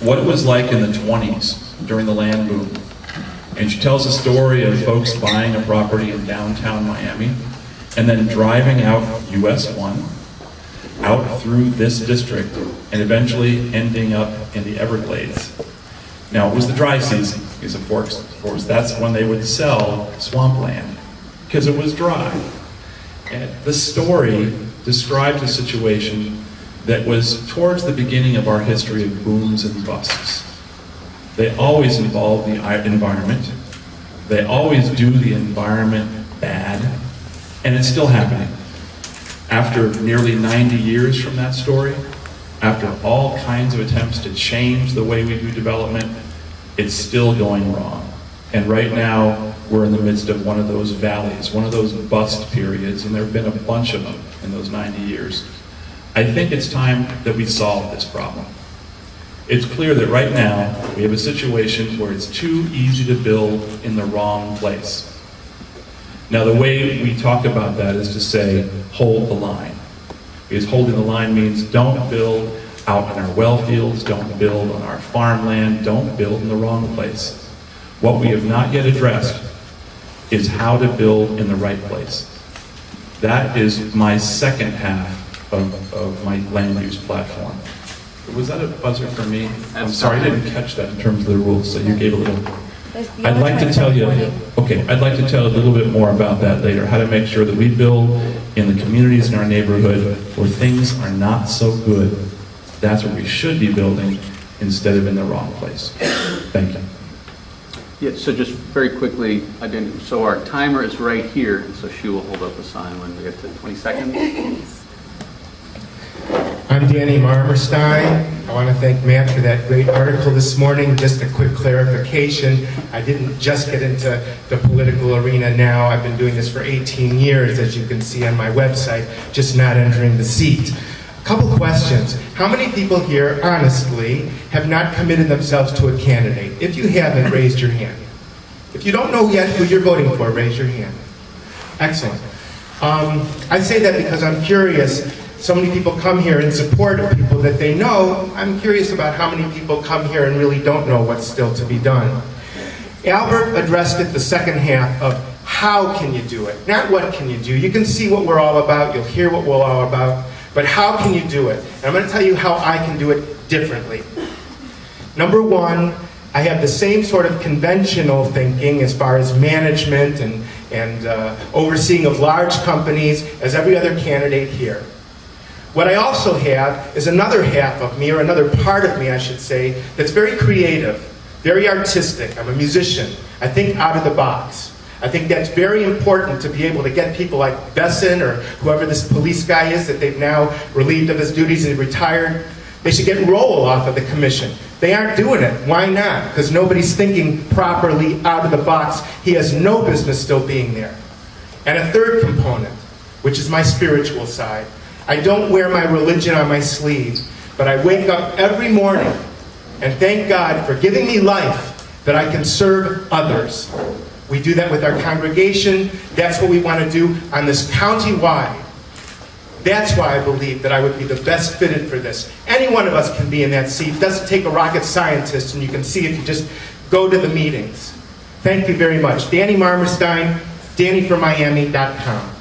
what it was like in the 20s during the land boom. And she tells a story of folks buying a property in downtown Miami and then driving out US 1, out through this district, and eventually ending up in the Everglades. Now, it was the dry season, because of course that's when they would sell swampland, because it was dry. And the story describes a situation that was towards the beginning of our history of booms and busts. They always involve the environment. They always do the environment bad, and it's still happening. After nearly 90 years from that story, after all kinds of attempts to change the way we do development, it's still going wrong. And right now, we're in the midst of one of those valleys, one of those bust periods, and there have been a bunch of them in those 90 years. I think it's time that we solve this problem. It's clear that right now, we have a situation where it's too easy to build in the wrong place. Now, the way we talk about that is to say, hold the line. Because holding the line means don't build out in our well fields, don't build on our farmland, don't build in the wrong place. What we have not yet addressed is how to build in the right place. That is my second half of my land use platform. Was that a buzzer for me? I'm sorry, I didn't catch that in terms of the rules, so you gave a little. I'd like to tell you, I'd like to tell you a little bit more about that later, how to make sure that we build in the communities in our neighborhood where things are not so good. That's where we should be building instead of in the wrong place. Thank you. Yeah, so just very quickly, so our timer is right here, so she will hold up a sign when we get to 20 seconds. I'm Danny Marmerstein. I want to thank Matt for that great article this morning. Just a quick clarification. I didn't just get into the political arena now. I've been doing this for 18 years, as you can see on my website, just not entering the seat. A couple questions. How many people here, honestly, have not committed themselves to a candidate? If you haven't, raise your hand. If you don't know yet who you're voting for, raise your hand. Excellent. I say that because I'm curious. So many people come here in support of people that they know. I'm curious about how many people come here and really don't know what's still to be done. Albert addressed it the second half of how can you do it? Not what can you do. You can see what we're all about. You'll hear what we're all about. But how can you do it? And I'm going to tell you how I can do it differently. Number one, I have the same sort of conventional thinking as far as management and overseeing of large companies as every other candidate here. What I also have is another half of me, or another part of me, I should say, that's very creative, very artistic. I'm a musician. I think out of the box. I think that's very important to be able to get people like Besson or whoever this police guy is that they've now relieved of his duties and retired. They should get roll off of the commission. They aren't doing it. Why not? Because nobody's thinking properly out of the box. He has no business still being there. And a third component, which is my spiritual side. I don't wear my religion on my sleeve, but I wake up every morning and thank God for giving me life that I can serve others. We do that with our congregation. That's what we want to do on this county-wide. That's why I believe that I would be the best fitted for this. Any one of us can be in that seat. It doesn't take a rocket scientist, and you can see if you just go to the meetings. Thank you very much. Danny Marmerstein, DannyFromMiami.com.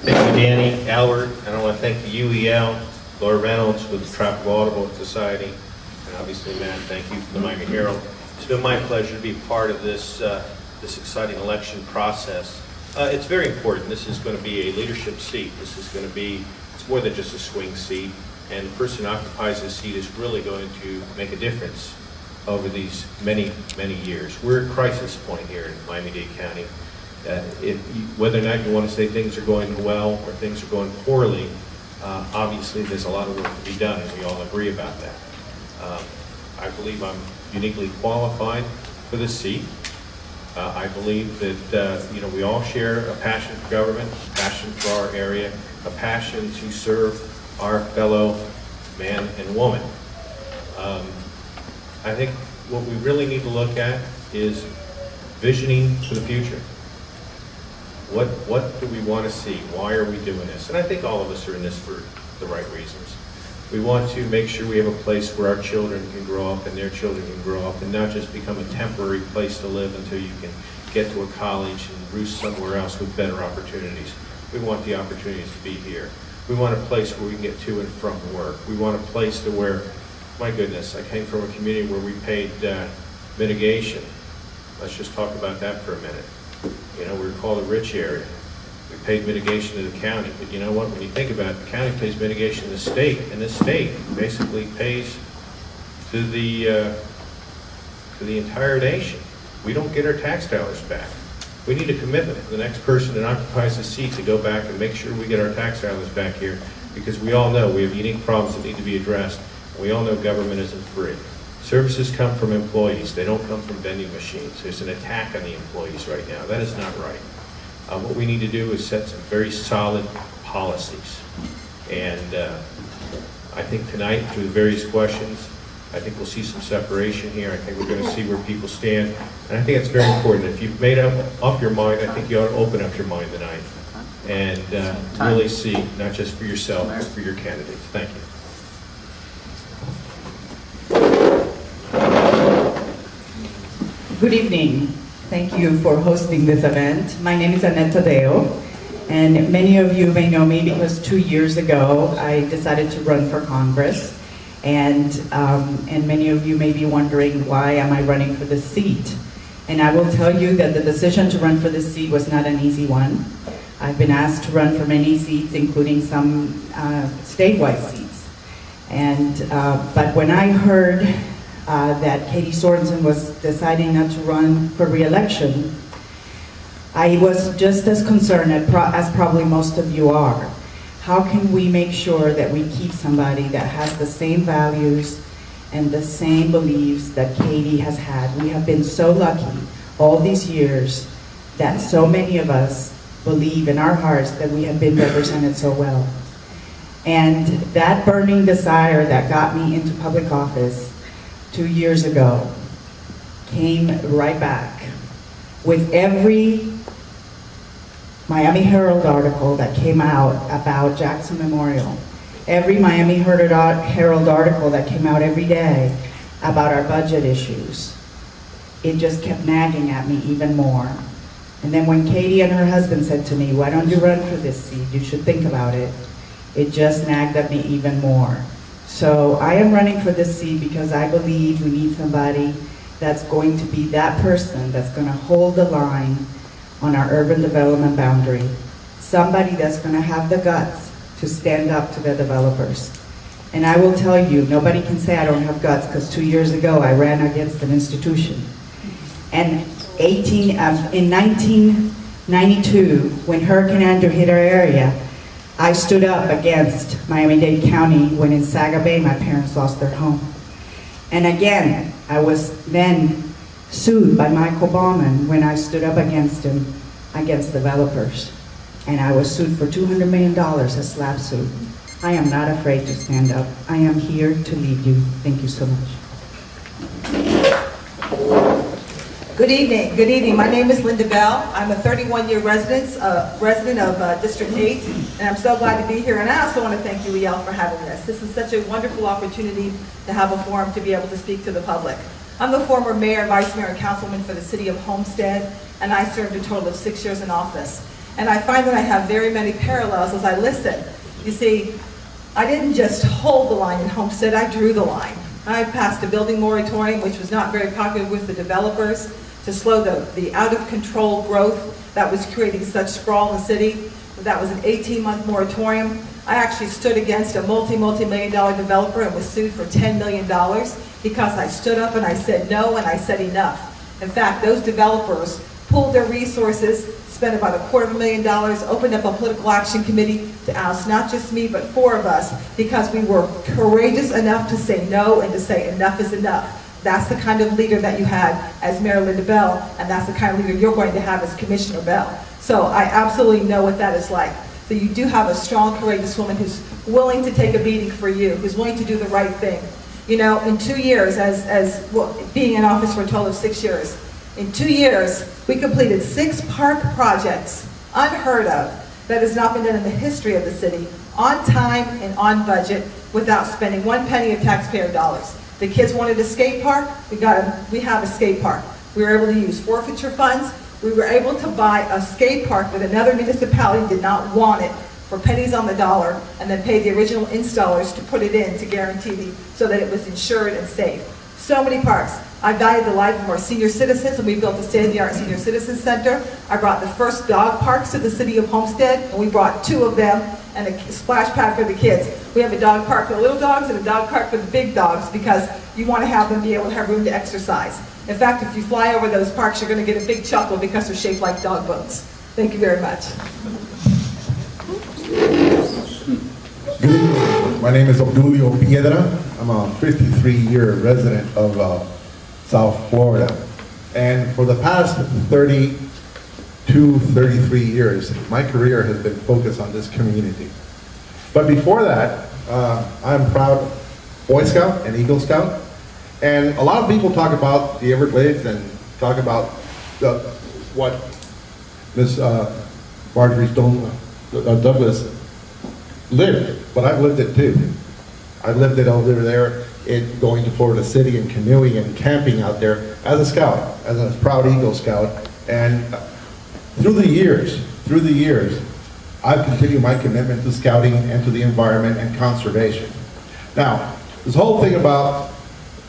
Thank you, Danny, Albert, and I want to thank the UEL, Laura Reynolds with the Tropical Audubon Society, and obviously Matt, thank you for the Miami Herald. It's been my pleasure to be part of this exciting election process. It's very important. This is going to be a leadership seat. This is going to be, it's more than just a swing seat, and the person who occupies this seat is really going to make a difference over these many, many years. We're at crisis point here in Miami-Dade County. Whether or not you want to say things are going well or things are going poorly, obviously there's a lot of work to be done, and we all agree about that. I believe I'm uniquely qualified for this seat. I believe that we all share a passion for government, a passion for our area, a passion to serve our fellow man and woman. I think what we really need to look at is visioning for the future. What do we want to see? Why are we doing this? And I think all of us are in this for the right reasons. We want to make sure we have a place where our children can grow up and their children can grow up and not just become a temporary place to live until you can get to a college and roost somewhere else with better opportunities. We want the opportunities to be here. We want a place where we can get to and from work. We want a place to where, my goodness, I came from a community where we paid mitigation. Let's just talk about that for a minute. You know, we were called a rich area. We paid mitigation to the county, but you know what? When you think about it, the county pays mitigation to the state, and the state basically pays to the entire nation. We don't get our tax dollars back. We need a commitment for the next person that occupies the seat to go back and make sure we get our tax dollars back here, because we all know we have unique problems that need to be addressed, and we all know government isn't free. Services come from employees. They don't come from vending machines. There's an attack on the employees right now. That is not right. What we need to do is set some very solid policies. And I think tonight, through the various questions, I think we'll see some separation here. I think we're going to see where people stand. And I think it's very important. If you've made up your mind, I think you ought to open up your mind tonight and really see, not just for yourself, but for your candidates. Thank you. Good evening. Thank you for hosting this event. My name is Annette Tadeo, and many of you may know me because 2 years ago I decided to run for Congress, and many of you may be wondering, why am I running for this seat? And I will tell you that the decision to run for this seat was not an easy one. I've been asked to run for many seats, including some statewide seats. But when I heard that Katie Sorensen was deciding not to run for re-election, I was just as concerned as probably most of you are. How can we make sure that we keep somebody that has the same values and the same beliefs that Katie has had? We have been so lucky all these years that so many of us believe in our hearts that we have been represented so well. And that burning desire that got me into public office 2 years ago came right back with every Miami Herald article that came out about Jackson Memorial, every Miami Herald article that came out every day about our budget issues. It just kept nagging at me even more. And then when Katie and her husband said to me, "Why don't you run for this seat? You should think about it," it just nagged at me even more. So I am running for this seat because I believe we need somebody that's going to be that person that's going to hold the line on our urban development boundary. Somebody that's going to have the guts to stand up to the developers. And I will tell you, nobody can say I don't have guts, because 2 years ago I ran against an institution. And in 1992, when Hurricane Andrew hit our area, I stood up against Miami-Dade County when in Saga Bay my parents lost their home. And again, I was then sued by Michael Baumann when I stood up against him, against developers. And I was sued for $200 million, a slap suit. I am not afraid to stand up. I am here to lead you. Thank you so much. Good evening. Good evening. My name is Linda Bell. I'm a 31-year resident of District 8, and I'm so glad to be here. And I also want to thank UEL for having this. This is such a wonderful opportunity to have a forum to be able to speak to the public. I'm the former mayor, vice mayor, and councilman for the city of Homestead, and I served a total of 6 years in office. And I find that I have very many parallels as I listen. You see, I didn't just hold the line in Homestead, I drew the line. I passed a building moratorium, which was not very popular with the developers, to slow the out-of-control growth that was creating such sprawl in the city. That was an 18-month moratorium. I actually stood against a multi-million-dollar developer and was sued for $10 million because I stood up and I said no and I said enough. In fact, those developers pooled their resources, spent about $250,000, opened up a political action committee to oust not just me, but 4 of us, because we were courageous enough to say no and to say enough is enough. That's the kind of leader that you had as Mayor Linda Bell, and that's the kind of leader you're going to have as Commissioner Bell. So I absolutely know what that is like. So you do have a strong, courageous woman who's willing to take a beating for you, who's willing to do the right thing. You know, in 2 years, being in office for a total of 6 years, in 2 years, we completed 6 park projects, unheard of, that has not been done in the history of the city. on time and on budget without spending one penny of taxpayer dollars. The kids wanted a skate park, we have a skate park. We were able to use forfeiture funds. We were able to buy a skate park that another municipality did not want it for pennies on the dollar, and then pay the original installers to put it in to guarantee so that it was insured and safe. So many parks. I valued the life of our senior citizens, and we built a state-of-the-art senior citizen center. I brought the first dog parks to the city of Homestead, and we brought 2 of them and a splash pad for the kids. We have a dog park for the little dogs and a dog park for the big dogs because you want to have them be able to have room to exercise. In fact, if you fly over those parks, you're going to get a big chuckle because they're shaped like dog bones. Thank you very much. Good evening. My name is Obdulio Piedra. I'm a 53-year resident of South Florida. And for the past 33 years, my career has been focused on this community. But before that, I'm proud Boy Scout and Eagle Scout. And a lot of people talk about the Everglades and talk about what Miss Marjorie Stone Douglas lived, but I've lived it too. I've lived it over there, going to Florida City and canoeing and camping out there as a scout, as a proud Eagle Scout. And through the years, I've continued my commitment to scouting and to the environment and conservation. Now, this whole thing about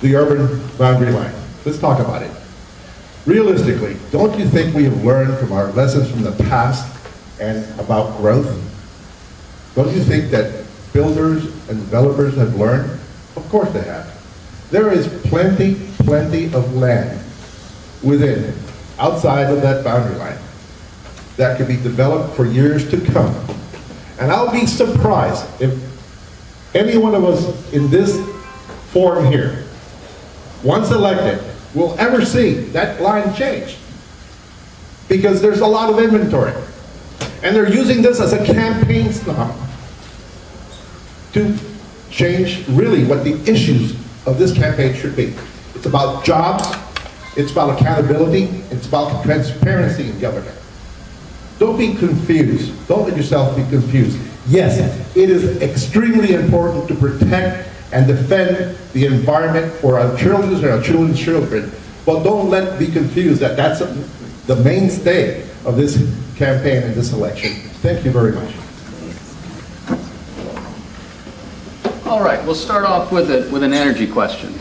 the urban boundary line, let's talk about it. Realistically, don't you think we have learned from our lessons from the past and about growth? Don't you think that builders and developers have learned? Of course they have. There is plenty of land within, outside of that boundary line, that could be developed for years to come. And I'll be surprised if any one of us in this forum here, once elected, will ever see that line change. Because there's a lot of inventory. And they're using this as a campaign stunt to change really what the issues of this campaign should be. It's about jobs, it's about accountability, it's about transparency in government. Don't be confused. Don't let yourself be confused. Yes, it is extremely important to protect and defend the environment for our children and our children's children, but don't be confused that that's the mainstay of this campaign and this election. Thank you very much. All right, we'll start off with an energy question.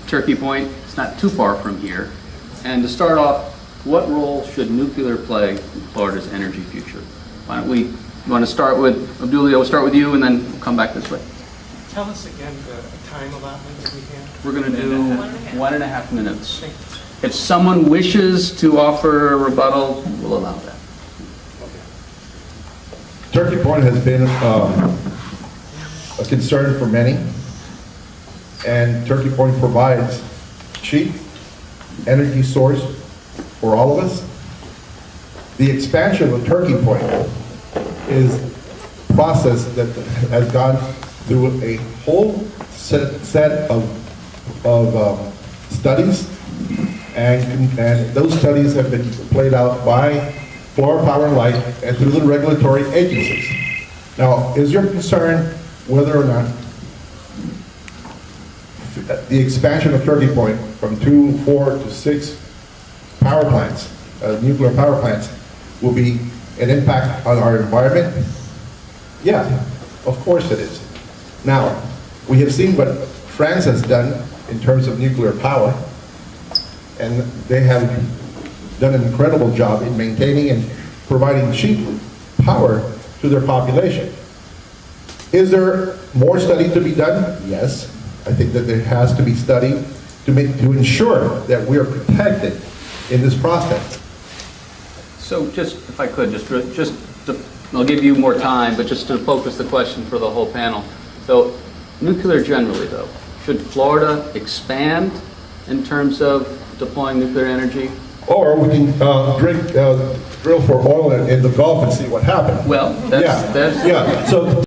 Turkey Point, it's not too far from here. And to start off, what role should nuclear play in Florida's energy future? Why don't we, you want to start with, Obdulio, we'll start with you and then we'll come back this way. Tell us again the time allotment that we have. We're going to do 1.5 minutes. If someone wishes to offer a rebuttal, we'll allow that. Turkey Point has been a concern for many, and Turkey Point provides cheap energy source for all of us. The expansion of Turkey Point is a process that has gone through a whole set of studies, and those studies have been played out by Florida Power and Light and through the regulatory agencies. Now, is your concern whether or not the expansion of Turkey Point from 2, 4 to 6 power plants, nuclear power plants, will be an impact on our environment? Yeah, of course it is. Now, we have seen what France has done in terms of nuclear power, and they have done an incredible job in maintaining and providing cheap power to their population. Is there more study to be done? Yes. I think that there has to be study to ensure that we are protected in this process. So just, if I could, I'll give you more time, but just to focus the question for the whole panel. So nuclear generally though, should Florida expand in terms of deploying nuclear energy? Or we can drill for oil in the Gulf and see what happens. Well, that's Yeah. So